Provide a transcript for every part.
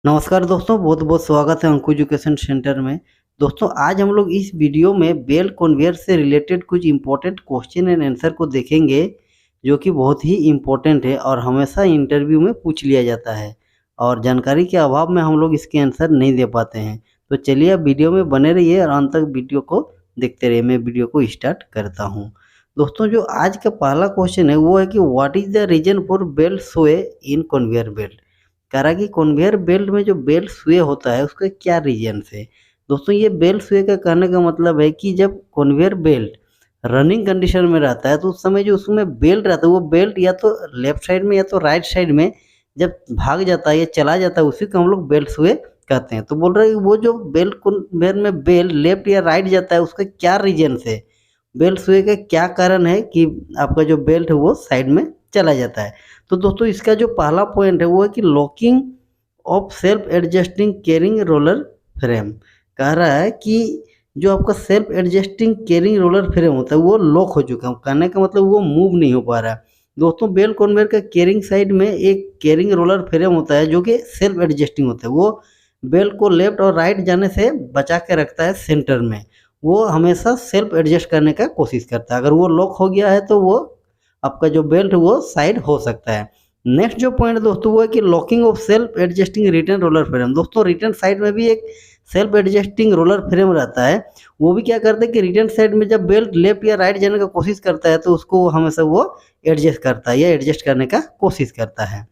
नमस्कार दोस्तों, बहुत बहुत स्वागत है अंकु एजुकेशन सेंटर में। दोस्तों, आज हम लोग इस वीडियो में बेल कन्वेयर से रिलेटेड कुछ इम्पोर्टेंट क्वेश्चन एंड आंसर को देखेंगे, जो कि बहुत ही इम्पोर्टेंट है और हमेशा इंटरव्यू में पूछ लिया जाता है और जानकारी के अभाव में हम लोग इसके आंसर नहीं दे पाते हैं। तो चलिए अब वीडियो में बने रहिए और अंत तक वीडियो को देखते रहिए। मैं वीडियो को स्टार्ट करता हूँ। दोस्तों, जो आज का पहला क्वेश्चन है वो है कि what is the reason for belt sway in conveyor belt. कह रहा कि कन्वेयर बेल्ट में जो बेल्ट स्वे होता है उसका क्या रीजन है। दोस्तों, ये बेल्ट स्वे का कहने का मतलब है कि जब कन्वेयर बेल्ट रनिंग कंडीशन में रहता है तो उस समय जो उसमें बेल्ट रहता है वो बेल्ट या तो लेफ्ट साइड में या तो राइट साइड में जब भाग जाता है या चला जाता है उसी को हम लोग बेल्ट स्वे कहते हैं। तो बोल रहे हैं कि वो जो बेल्ट कन्वेयर में बेल्ट लेफ्ट या राइट जाता है उसका क्या रीजन है, बेल्ट स्वे का क्या कारण है कि आपका जो बेल्ट है वो साइड में चला जाता है। तो दोस्तों, इसका जो पहला पॉइंट है वो है कि locking of self adjusting carrying roller frame. कह रहा है कि जो आपका self adjusting carrying roller frame होता है वो लॉक हो चुका है। कहने का मतलब वो मूव नहीं हो पा रहा है। दोस्तों, बेल कन्वेयर का कैरिंग साइड में एक कैरिंग रोलर फ्रेम होता है जो कि सेल्फ एडजस्टिंग होता है। वो बेल्ट को लेफ्ट और राइट जाने से बचा के रखता है सेंटर में। वो हमेशा सेल्फ एडजस्ट करने का कोशिश करता है। अगर वो लॉक हो गया है तो वो आपका जो बेल्ट वो साइड हो सकता है। नेक्स्ट जो पॉइंट दोस्तों वो है कि locking of self adjusting return roller frame. दोस्तों, रिटर्न साइड में भी एक सेल्फ एडजस्टिंग रोलर फ्रेम रहता है। वो भी क्या करता है कि रिटर्न साइड में जब बेल्ट लेफ्ट या राइट जाने का कोशिश करता है तो उसको हमेशा वो एडजस्ट करता है या एडजस्ट करने का कोशिश करता है।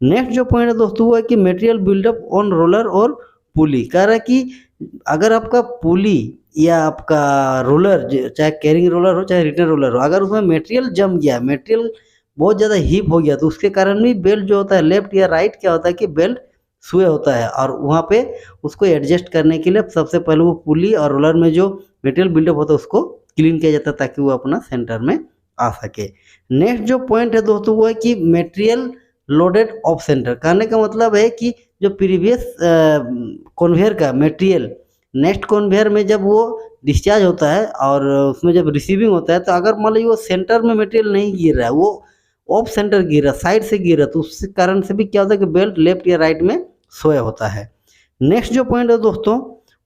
नेक्स्ट जो पॉइंट है दोस्तों वो है कि मटेरियल बिल्डअप ऑन रोलर और पुली। कह रहा है कि अगर आपका पुली या आपका रोलर, चाहे कैरिंग रोलर हो चाहे रिटर्न रोलर हो, अगर उसमें मटेरियल जम गया, मटेरियल बहुत ज़्यादा हीप हो गया तो उसके कारण भी बेल्ट जो होता है लेफ्ट या राइट क्या होता है कि बेल्ट स्वे होता है और वहाँ पे उसको एडजस्ट करने के लिए सबसे पहले वो पुली और रोलर में जो मटेरियल बिल्डअप होता है उसको क्लीन किया जाता है ताकि वो अपना सेंटर में आ सके। नेक्स्ट जो पॉइंट है दोस्तों वो है कि मटेरियल लोडेड ऑफ सेंटर। कहने का मतलब है कि जो प्रीवियस कन्वेयर का मटेरियल नेक्स्ट कन्वेयर में जब वो डिस्चार्ज होता है और उसमें जब रिसीविंग होता है तो अगर मान लीजिए वो सेंटर में मटेरियल नहीं गिर रहा है, वो ऑफ सेंटर गिर रहा है, साइड से गिर रहा है, तो उस कारण से भी क्या होता है कि बेल्ट लेफ्ट या राइट में सोए होता है। नेक्स्ट जो पॉइंट है दोस्तों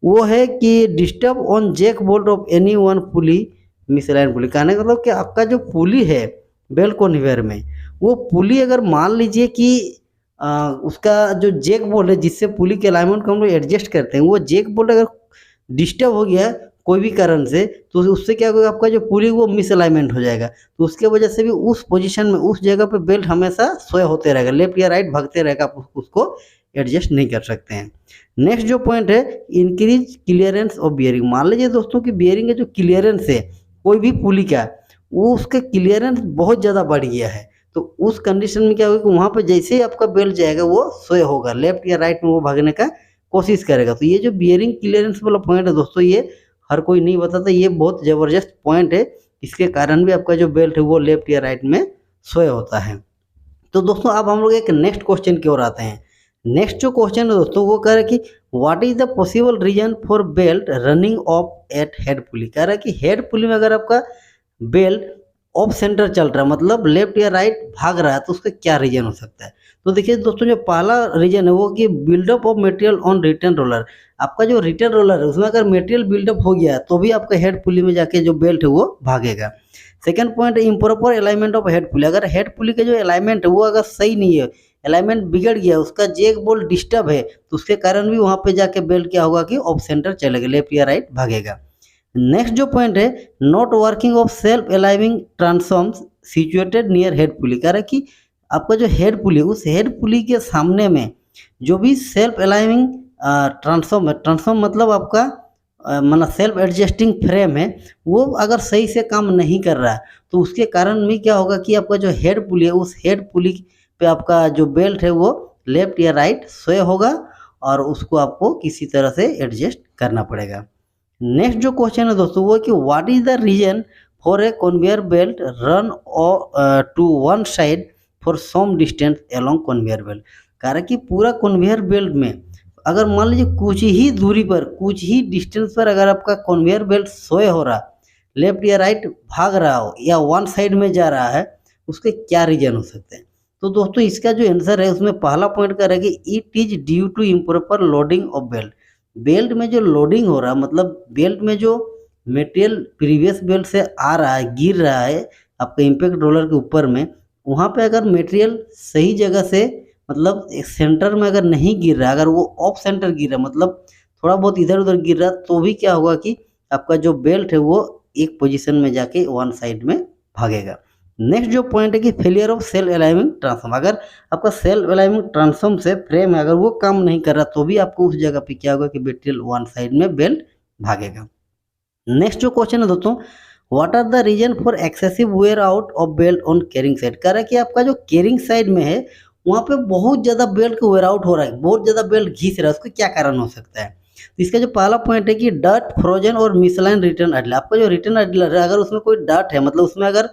वो है कि disturb on jack bolt of any one pulley misalign pulley. कहने का मतलब कि आपका जो पुली है बेल्ट कन्वेयर में, वो पुली अगर मान लीजिए कि उसका जो जैक बोल्ट है जिससे पुली के अलाइनमेंट को हम लोग एडजस्ट करते हैं, वो जैक बोल्ट अगर डिस्टर्ब हो गया कोई भी कारण से तो उससे क्या होगा, आपका जो पुली वो मिसअलाइनमेंट हो जाएगा। तो उसके वजह से भी उस पोजीशन में उस जगह पे बेल्ट हमेशा सोए होते रहेगा, लेफ्ट या राइट भागते रहेगा, आप उसको एडजस्ट नहीं कर सकते हैं। नेक्स्ट जो पॉइंट है इंक्रीज क्लियरेंस ऑफ बियरिंग। मान लीजिए दोस्तों कि बियरिंग का जो क्लियरेंस है कोई भी पुली का, वो उसका क्लियरेंस बहुत ज़्यादा बढ़ गया है। तो उस कंडीशन में क्या होगा कि वहाँ पे जैसे ही आपका बेल्ट जाएगा वो सोए होगा, लेफ्ट या राइट में वो भागने का कोशिश करेगा। तो ये जो बियरिंग क्लियरेंस वाला पॉइंट है दोस्तों, ये हर कोई नहीं बताता, ये बहुत ज़बरदस्त पॉइंट है। इसके कारण भी आपका जो बेल्ट है वो लेफ्ट या राइट में सोए होता है। तो दोस्तों अब हम लोग एक नेक्स्ट क्वेश्चन की ओर आते हैं। नेक्स्ट जो क्वेश्चन है दोस्तों वो कह रहा है कि what is the possible reason for belt running off at head pulley. कह रहा है कि हेड पुली में अगर आपका बेल्ट ऑफ सेंटर चल रहा है, मतलब लेफ्ट या राइट भाग रहा है, तो उसका क्या रीजन हो सकता है। तो देखिए दोस्तों, जो पहला रीजन है वो कि buildup of material on return roller. आपका जो रिटर्न रोलर है उसमें अगर मटेरियल बिल्डअप हो गया तो भी आपका हेड पुली में जाके जो बेल्ट है वो भागेगा। सेकंड पॉइंट है इम्प्रॉपर अलाइनमेंट ऑफ हेड पुली। अगर हेड पुली का जो अलाइनमेंट है वो अगर सही नहीं है, अलाइनमेंट बिगड़ गया, उसका जैक बोल्ट डिस्टर्ब है, तो उसके कारण भी वहाँ पे जाके बेल्ट क्या होगा कि ऑफ सेंटर चलेगा, लेफ्ट या राइट भागेगा। नेक्स्ट जो पॉइंट है not working of self aligning transforms situated near head pulley. कह रहा है कि आपका जो हेड पुली, उस हेड पुली के सामने में जो भी सेल्फ अलाइविंग ट्रांसफॉर्म है, ट्रांसफॉर्म मतलब आपका मतलब सेल्फ एडजस्टिंग फ्रेम है, वो अगर सही से काम नहीं कर रहा है तो उसके कारण भी क्या होगा कि आपका जो हेड पुली है उस हेड पुली पे आपका जो बेल्ट है वो लेफ्ट या राइट सोए होगा और उसको आपको किसी तरह से एडजस्ट करना पड़ेगा। नेक्स्ट जो क्वेश्चन है दोस्तों वो है कि what is the reason for a conveyor belt run to one side for some distance along conveyor belt. कह रहा है कि पूरा कन्वेयर बेल्ट में अगर मान लीजिए कुछ ही दूरी पर, कुछ ही डिस्टेंस पर अगर आपका कन्वेयर बेल्ट सोए हो रहा, लेफ्ट या राइट भाग रहा हो या वन साइड में जा रहा है, उसके क्या रीजन हो सकते हैं। तो दोस्तों इसका जो आंसर है उसमें पहला पॉइंट का रहेगा it is due to improper loading of belt. Belt में जो लोडिंग हो रहा है, मतलब बेल्ट में जो मटेरियल प्रीवियस बेल्ट से आ रहा है, गिर रहा है आपका इम्पैक्ट रोलर के ऊपर में, वहाँ पे अगर मटेरियल सही जगह से मतलब सेंटर में अगर नहीं गिर रहा है, अगर वो ऑफ सेंटर गिर रहा है, मतलब थोड़ा बहुत इधर उधर गिर रहा है, तो भी क्या होगा कि आपका जो बेल्ट है वो एक पोजीशन में जाके वन साइड में भागेगा। नेक्स्ट जो पॉइंट है कि फेलियर ऑफ सेल्फ अलाइविंग ट्रांसफॉर्म। अगर आपका सेल्फ अलाइविंग ट्रांसफॉर्म से फ्रेम है अगर वो काम नहीं कर रहा, तो भी आपको उस जगह पे क्या होगा कि मटेरियल वन साइड में बेल्ट भागेगा। नेक्स्ट जो क्वेश्चन है दोस्तों, what are the reason for excessive wear out of belt on carrying side. कह रहा है कि आपका जो कैरिंग साइड में है वहाँ पे बहुत ज़्यादा बेल्ट का वेयर आउट हो रहा है, बहुत ज़्यादा बेल्ट घिस रहा है, उसका क्या कारण हो सकता है। तो इसका जो पहला पॉइंट है कि डर्ट, फ्रोजन और मिसलाइन रिटर्न आइडलर। आपका जो रिटर्न आइडलर है अगर उसमें कोई डर्ट है, मतलब उसमें अगर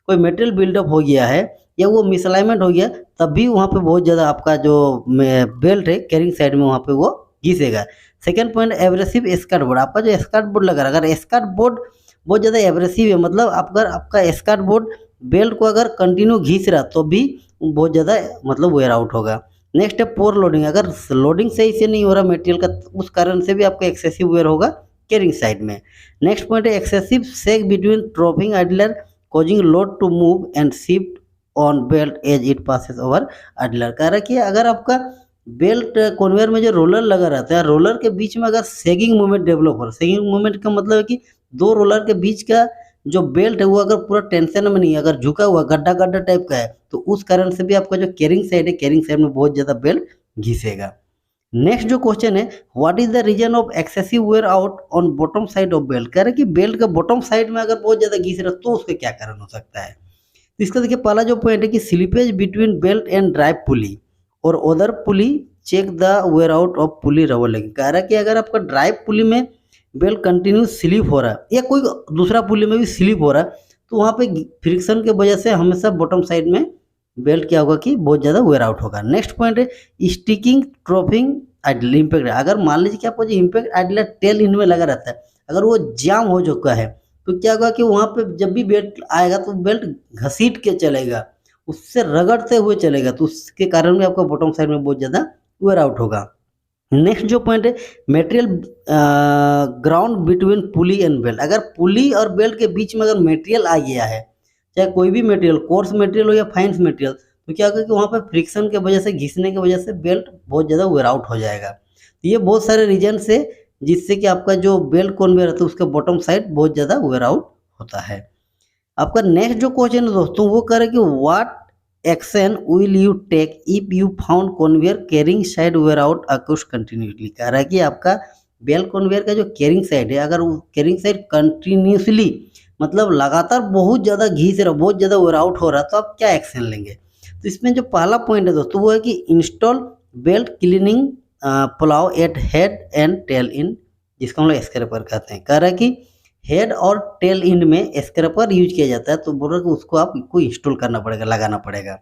कोई मटेरियल बिल्डअप हो गया है या वो मिसअलाइनमेंट हो गया, तब भी वहाँ पे बहुत ज़्यादा आपका जो बेल्ट है कैरिंग साइड में वहाँ पे वो घिसेगा। Second point abrasive skirt board. आपका जो स्कर्ट बोर्ड लगा रहा है, अगर स्कर्ट बोर्ड बहुत ज़्यादा एब्रेसिव है, मतलब अगर आपका स्कर्ट बोर्ड बेल्ट को अगर कंटिन्यू घिस रहा तो भी बहुत ज़्यादा मतलब वेयर आउट होगा। नेक्स्ट है पोर लोडिंग। अगर लोडिंग सही से नहीं हो रहा मटेरियल का, उस कारण से भी आपका एक्सेसिव वेयर होगा कैरिंग साइड में। नेक्स्ट पॉइंट है excessive sag between troughing idler causing load to move and shift on belt as it passes over idler। कह रहा है कि अगर आपका बेल्ट कन्वेयर में जो रोलर लगा रहता है, रोलर के बीच में अगर सेगिंग मूवमेंट डेवलप हो रहा है, सेगिंग मूवमेंट का मतलब है कि दो रोलर के बीच का जो बेल्ट है वो अगर पूरा टेंशन में नहीं है, अगर झुका हुआ गड्ढा गड्ढा टाइप का है, तो उस कारण से भी आपका जो कैरिंग साइड है, कैरिंग साइड में बहुत ज़्यादा बेल्ट घिसेगा। नेक्स्ट जो क्वेश्चन है, what is the reason of excessive wear out on bottom side of belt. कह रहे कि बेल्ट का बॉटम साइड में अगर बहुत ज्यादा घिस रहा तो उसका क्या कारण हो सकता है। तो इसका देखिए पहला जो पॉइंट है कि slippage between belt and drive pulley और other pulley, check the wear out of pulley rubber lagging. कह रहा है कि अगर आपका ड्राइव पुली में बेल्ट कंटिन्यू स्लिप हो रहा है या कोई दूसरा पुली में भी स्लिप हो रहा है, तो वहाँ पे फ्रिक्शन की वजह से हमेशा बॉटम साइड में बेल्ट क्या होगा कि बहुत ज़्यादा वेयर आउट होगा। नेक्स्ट पॉइंट है स्टिकिंग ट्रॉपिंग आइडल इम्पैक्ट। अगर मान लीजिए कि आपको जो इम्पैक्ट आइडलर टेल इन में लगा रहता है, अगर वो जाम हो चुका है, तो क्या होगा कि वहाँ पे जब भी बेल्ट आएगा तो बेल्ट घसीट के चलेगा, उससे रगड़ते हुए चलेगा, तो उसके कारण भी आपका बॉटम साइड में बहुत ज़्यादा वेयर आउट होगा। नेक्स्ट जो पॉइंट है material ground between pulley and belt. अगर पुली और बेल्ट के बीच में अगर मटेरियल आ गया है, चाहे कोई भी मटेरियल, कोर्स मटेरियल हो या फाइन मटेरियल, तो क्या होगा कि वहाँ पे फ्रिक्शन के वजह से, घिसने की वजह से बेल्ट बहुत ज़्यादा वेयर आउट हो जाएगा। तो ये बहुत सारे रीजन से जिससे कि आपका जो बेल्ट कन्वेयर रहता है उसका बॉटम साइड बहुत ज़्यादा वेयर आउट होता है। आपका नेक्स्ट जो क्वेश्चन है दोस्तों वो कह रहे कि what action will you take if you found conveyor carrying side wear out occurs continuously. कह रहा है कि आपका बेल्ट कन्वेयर का जो कैरिंग साइड है, अगर वो कैरिंग साइड कंटिन्यूसली मतलब लगातार बहुत ज़्यादा घिस रहा, बहुत ज़्यादा वेयर आउट हो रहा, तो आप क्या एक्शन लेंगे। तो इसमें जो पहला पॉइंट है दोस्तों वो है कि install belt cleaning plough at head and tail end, जिसको हम लोग स्क्रैपर कहते हैं। कह रहा है कि हेड और टेल इंड में स्क्रैपर यूज किया जाता है, तो बोल रहा है कि उसको आपको इंस्टॉल करना पड़ेगा, लगाना पड़ेगा।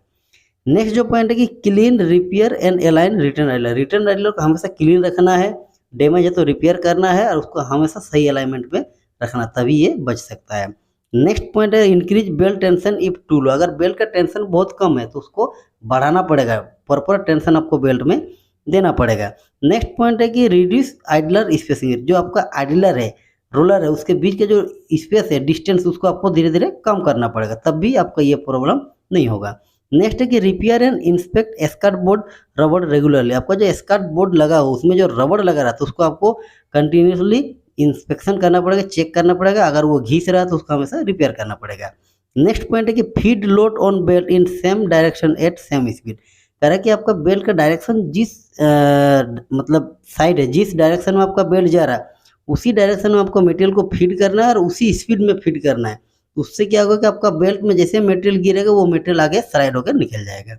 नेक्स्ट जो पॉइंट है कि clean, repair and align return idler. Return idler को हमेशा क्लीन रखना है, डैमेज है तो रिपेयर करना है, और उसको हमेशा सही अलाइनमेंट में रखना, तभी ये बच सकता है। नेक्स्ट पॉइंट है increase belt tension if too low. अगर बेल्ट का टेंशन बहुत कम है तो उसको बढ़ाना पड़ेगा, प्रॉपर टेंशन आपको बेल्ट में देना पड़ेगा। नेक्स्ट पॉइंट है कि रिड्यूस आइडलर स्पेसिंग। जो आपका आइडलर है, रोलर है, उसके बीच का जो स्पेस है, डिस्टेंस, उसको आपको धीरे धीरे कम करना पड़ेगा, तब भी आपका ये प्रॉब्लम नहीं होगा। नेक्स्ट है कि repair and inspect skirt board rubber regularly. आपका जो स्कर्ट बोर्ड लगा हो उसमें जो रबर लगा रहा है तो उसको आपको कंटिन्यूसली इंस्पेक्शन करना पड़ेगा, चेक करना पड़ेगा, अगर वो घिस रहा है तो उसको हमेशा रिपेयर करना पड़ेगा। नेक्स्ट पॉइंट है कि feed load on belt in same direction at same speed. कह रहा है कि आपका बेल्ट का डायरेक्शन जिस मतलब साइड है, जिस डायरेक्शन में आपका बेल्ट जा रहा है उसी डायरेक्शन में आपको मटेरियल को फीड करना है और उसी स्पीड में फीड करना है। उससे क्या होगा कि आपका बेल्ट में जैसे मटेरियल गिरेगा वो मटेरियल आगे स्लाइड होकर निकल जाएगा।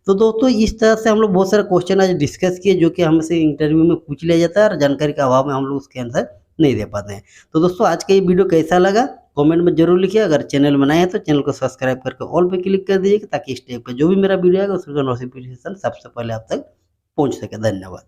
तो दोस्तों इस तरह से हम लोग बहुत सारे क्वेश्चन आज डिस्कस किए जो कि हमसे इंटरव्यू में पूछ लिया जाता है और जानकारी के अभाव में हम लोग उसके आंसर नहीं दे पाते हैं। तो दोस्तों आज का ये वीडियो कैसा लगा कमेंट में जरूर लिखिए। अगर चैनल बनाए हैं तो चैनल को सब्सक्राइब करके ऑल पे क्लिक कर दीजिए ताकि इस टाइप का जो भी मेरा वीडियो आएगा उसका नोटिफिकेशन सबसे पहले आप तक पहुंच सके। धन्यवाद।